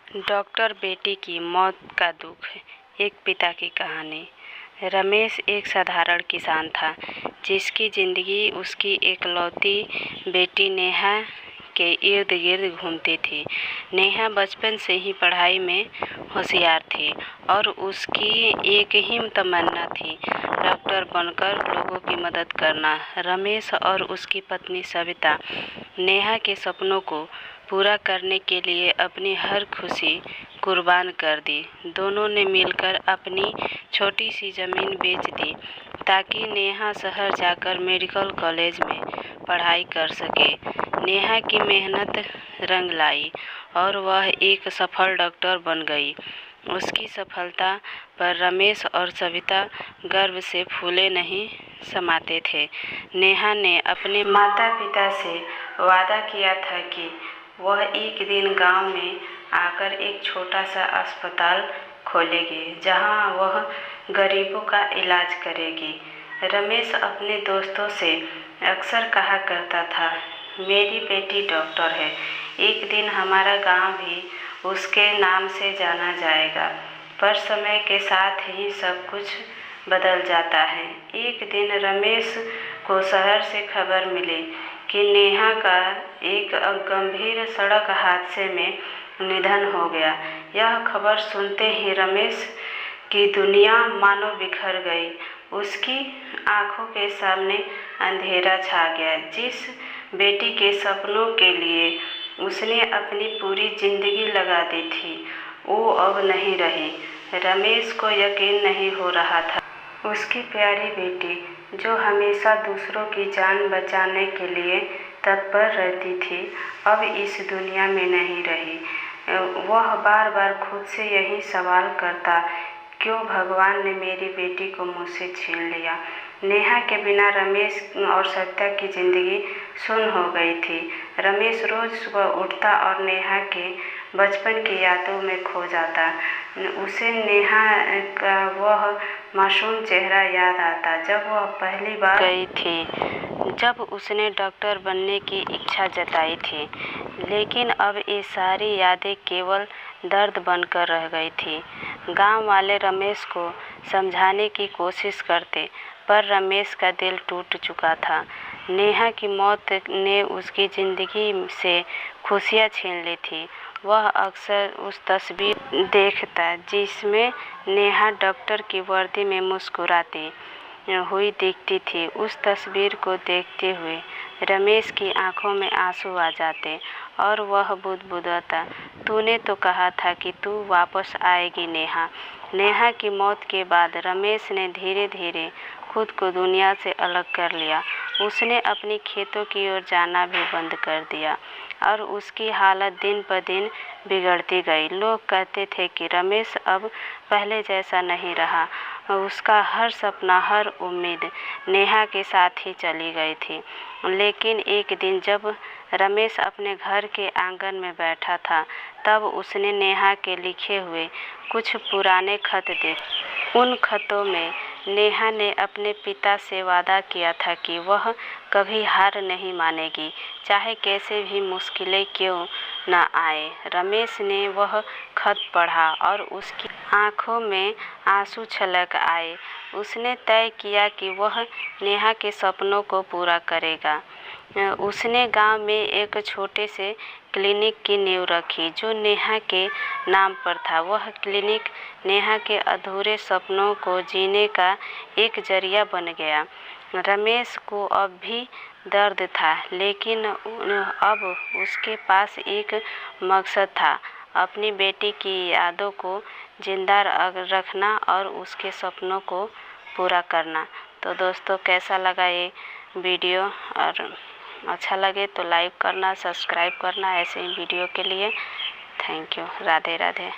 Doctor बेटी की मौत का दुख। एक पिता की कहानी। रमेश एक साधारण किसान था जिसकी ज़िंदगी उसकी एकलौती बेटी नेहा के इर्द गिर्द घूमती थी। नेहा बचपन से ही पढ़ाई में होशियार थी और उसकी एक ही तमन्ना थी, डॉक्टर बनकर लोगों की मदद करना। रमेश और उसकी पत्नी सविता नेहा के सपनों को पूरा करने के लिए अपनी हर खुशी कुर्बान कर दी। दोनों ने मिलकर अपनी छोटी सी ज़मीन बेच दी ताकि नेहा शहर जाकर मेडिकल कॉलेज में पढ़ाई कर सके। नेहा की मेहनत रंग लाई और वह एक सफल डॉक्टर बन गई। उसकी सफलता पर रमेश और सविता गर्व से फूले नहीं समाते थे। नेहा ने अपने माता पिता से वादा किया था कि वह एक दिन गांव में आकर एक छोटा सा अस्पताल खोलेगी जहां वह गरीबों का इलाज करेगी। रमेश अपने दोस्तों से अक्सर कहा करता था, मेरी बेटी डॉक्टर है, एक दिन हमारा गांव भी उसके नाम से जाना जाएगा। पर समय के साथ ही सब कुछ बदल जाता है। एक दिन रमेश को शहर से खबर मिली कि नेहा का एक गंभीर सड़क हादसे में निधन हो गया। यह खबर सुनते ही रमेश की दुनिया मानो बिखर गई। उसकी आंखों के सामने अंधेरा छा गया। जिस बेटी के सपनों के लिए उसने अपनी पूरी जिंदगी लगा दी थी, वो अब नहीं रही। रमेश को यकीन नहीं हो रहा था। उसकी प्यारी बेटी जो हमेशा दूसरों की जान बचाने के लिए तत्पर रहती थी, अब इस दुनिया में नहीं रही। वह बार बार खुद से यही सवाल करता, क्यों भगवान ने मेरी बेटी को मुझसे छीन लिया। नेहा के बिना रमेश और सविता की ज़िंदगी सुन्न हो गई थी। रमेश रोज़ सुबह उठता और नेहा के बचपन की यादों में खो जाता। उसे नेहा का वह मासूम चेहरा याद आता जब वह पहली बार गई थी, जब उसने डॉक्टर बनने की इच्छा जताई थी। लेकिन अब ये सारी यादें केवल दर्द बनकर रह गई थी। गांव वाले रमेश को समझाने की कोशिश करते, पर रमेश का दिल टूट चुका था। नेहा की मौत ने उसकी ज़िंदगी से खुशियाँ छीन ली थी। वह अक्सर उस तस्वीर देखता जिसमें नेहा डॉक्टर की वर्दी में मुस्कुराती हुई दिखती थी। उस तस्वीर को देखते हुए रमेश की आंखों में आंसू आ जाते और वह बुदबुदाता, तूने तो कहा था कि तू वापस आएगी नेहा। नेहा की मौत के बाद रमेश ने धीरे धीरे खुद को दुनिया से अलग कर लिया। उसने अपनी खेतों की ओर जाना भी बंद कर दिया और उसकी हालत दिन ब दिन बिगड़ती गई। लोग कहते थे कि रमेश अब पहले जैसा नहीं रहा। उसका हर सपना, हर उम्मीद नेहा के साथ ही चली गई थी। लेकिन एक दिन जब रमेश अपने घर के आंगन में बैठा था, तब उसने नेहा के लिखे हुए कुछ पुराने खत देखे। उन खतों में नेहा ने अपने पिता से वादा किया था कि वह कभी हार नहीं मानेगी, चाहे कैसे भी मुश्किलें क्यों न आए। रमेश ने वह खत पढ़ा और उसकी आंखों में आंसू छलक आए। उसने तय किया कि वह नेहा के सपनों को पूरा करेगा। उसने गांव में एक छोटे से क्लिनिक की नींव रखी जो नेहा के नाम पर था। वह क्लिनिक नेहा के अधूरे सपनों को जीने का एक जरिया बन गया। रमेश को अब भी दर्द था, लेकिन अब उसके पास एक मकसद था, अपनी बेटी की यादों को जिंदा रखना और उसके सपनों को पूरा करना। तो दोस्तों, कैसा लगा ये वीडियो? और अच्छा लगे तो लाइक करना, सब्सक्राइब करना ऐसे ही वीडियो के लिए। Thank you. राधे राधे।